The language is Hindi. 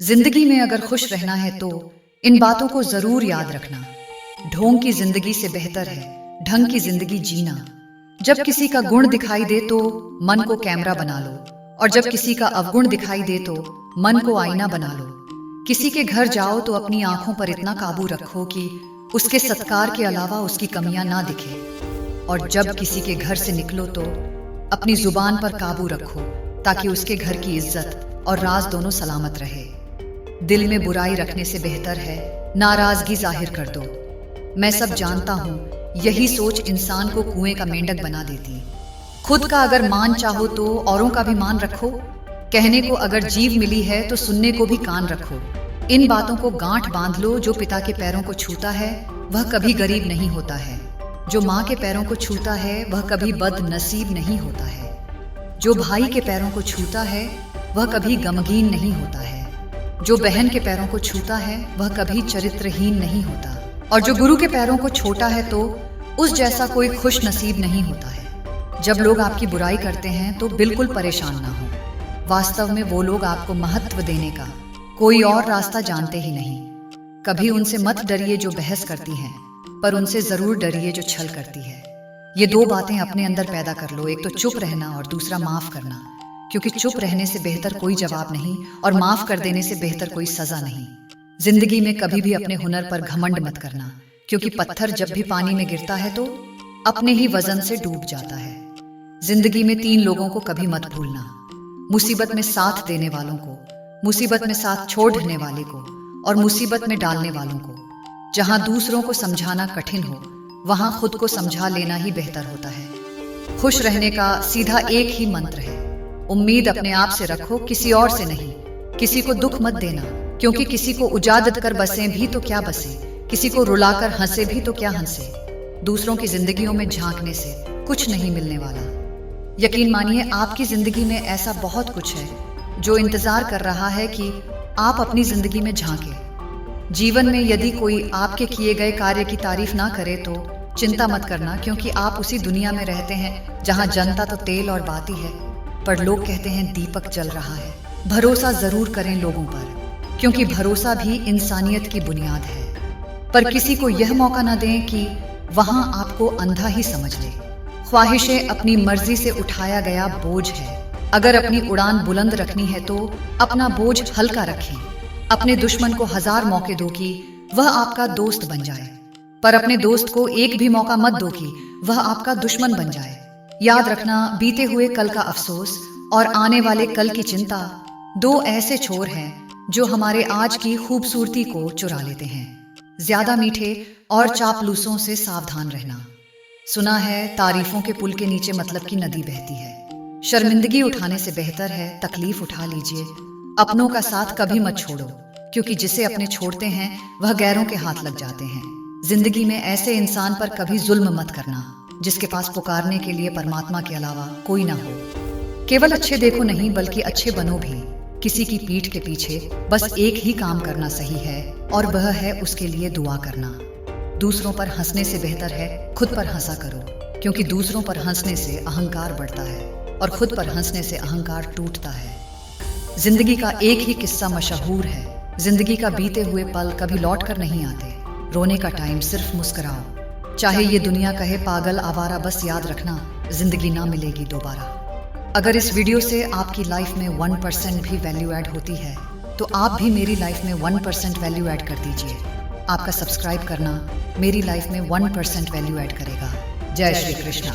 जिंदगी में अगर खुश रहना है तो इन बातों को जरूर याद रखना। ढोंग की जिंदगी से बेहतर है ढंग की जिंदगी जीना। जब किसी का गुण दिखाई दे तो मन को कैमरा बना लो, और जब किसी का अवगुण दिखाई दे तो मन को आईना बना लो। किसी के घर जाओ तो अपनी आंखों पर इतना काबू रखो कि उसके सत्कार के अलावा उसकी कमियां ना दिखे, और जब किसी के घर से निकलो तो अपनी जुबान पर काबू रखो ताकि उसके घर की इज्जत और राज दोनों सलामत रहे। दिल में बुराई रखने से बेहतर है नाराजगी जाहिर कर दो। मैं सब जानता हूँ, यही सोच इंसान को कुएं का मेंढक बना देती। खुद का अगर मान चाहो तो औरों का भी मान रखो। कहने को अगर जीभ मिली है तो सुनने को भी कान रखो। इन बातों को गांठ बांध लो, जो पिता के पैरों को छूता है वह कभी गरीब नहीं होता है। जो माँ के पैरों को छूता है वह कभी बदनसीब नहीं होता है। जो भाई के पैरों को छूता है वह कभी गमगीन नहीं होता है। जो बहन के पैरों को छूता है वह कभी चरित्रहीन नहीं होता, और जो गुरु के पैरों को छोटा है तो उस जैसा कोई खुश नसीब नहीं होता है। जब लोग आपकी बुराई करते हैं तो बिल्कुल परेशान ना हो। वास्तव में वो लोग आपको महत्व देने का कोई और रास्ता जानते ही नहीं। कभी उनसे मत डरिए जो बहस करती हैं, पर उनसे जरूर डरिए जो छल करती है। ये दो बातें अपने अंदर पैदा कर लो, एक तो चुप रहना और दूसरा माफ करना। क्योंकि चुप रहने से बेहतर कोई जवाब नहीं, और माफ कर देने से बेहतर कोई सजा नहीं। जिंदगी में कभी भी अपने हुनर पर घमंड मत करना, क्योंकि पत्थर जब भी पानी में गिरता है तो अपने ही वजन से डूब जाता है। जिंदगी में 3 लोगों को कभी मत भूलना, मुसीबत में साथ देने वालों को, मुसीबत में साथ छोड़ने वाले को, और मुसीबत में डालने वालों को। जहां दूसरों को समझाना कठिन हो वहां खुद को समझा लेना ही बेहतर होता है। खुश रहने का सीधा एक ही मंत्र है, उम्मीद अपने आप से रखो, किसी और से नहीं। किसी को दुख मत देना, क्योंकि किसी को उजाड़ कर बसे भी तो क्या बसे, किसी को रुलाकर हंसे भी तो क्या हंसे। दूसरों की जिंदगियों में झांकने से कुछ नहीं मिलने वाला। यकीन मानिए, आपकी जिंदगी में ऐसा बहुत कुछ है जो इंतजार कर रहा है कि आप अपनी जिंदगी में झांके। जीवन में यदि कोई आपके किए गए कार्य की तारीफ ना करे तो चिंता मत करना, क्योंकि आप उसी दुनिया में रहते हैं जहां जनता तो तेल और बाती है, पर लोग कहते हैं दीपक जल रहा है। भरोसा जरूर करें लोगों पर, क्योंकि भरोसा भी इंसानियत की बुनियाद है। पर किसी को यह मौका ना दें कि वहां आपको अंधा ही समझ ले। ख्वाहिशें अपनी मर्जी से उठाया गया बोझ है। अगर अपनी उड़ान बुलंद रखनी है तो अपना बोझ हल्का रखें। अपने दुश्मन को 1000 मौके दो कि वह आपका दोस्त बन जाए, पर अपने दोस्त को एक भी मौका मत दो कि वह आपका दुश्मन बन जाए। याद रखना, बीते हुए कल का अफसोस और आने वाले कल की चिंता 2 ऐसे छोर हैं जो हमारे आज की खूबसूरती को चुरा लेते हैं। ज्यादा मीठे और चापलूसों से सावधान रहना। सुना है तारीफों के पुल के नीचे मतलब की नदी बहती है। शर्मिंदगी उठाने से बेहतर है तकलीफ उठा लीजिए। अपनों का साथ कभी मत छोड़ो, क्योंकि जिसे अपने छोड़ते हैं वह गैरों के हाथ लग जाते हैं। जिंदगी में ऐसे इंसान पर कभी जुल्म मत करना जिसके पास पुकारने के लिए परमात्मा के अलावा कोई ना हो। केवल अच्छे देखो नहीं, बल्कि अच्छे बनो भी। किसी की पीठ के पीछे बस एक ही काम करना सही है, और वह है उसके लिए दुआ करना। दूसरों पर हंसने से बेहतर है खुद पर हंसा करो, क्योंकि दूसरों पर हंसने से अहंकार बढ़ता है और खुद पर हंसने से अहंकार टूटता है। जिंदगी का एक ही किस्सा मशहूर है, जिंदगी का बीते हुए पल कभी लौट कर नहीं आते। रोने का टाइम सिर्फ मुस्कुराओ। चाहे ये दुनिया कहे पागल आवारा, बस याद रखना जिंदगी ना मिलेगी दोबारा। अगर इस वीडियो से आपकी लाइफ में 1% भी वैल्यू ऐड होती है तो आप भी मेरी लाइफ में 1% वैल्यू ऐड कर दीजिए। आपका सब्सक्राइब करना मेरी लाइफ में 1% वैल्यू ऐड करेगा। जय श्री कृष्णा।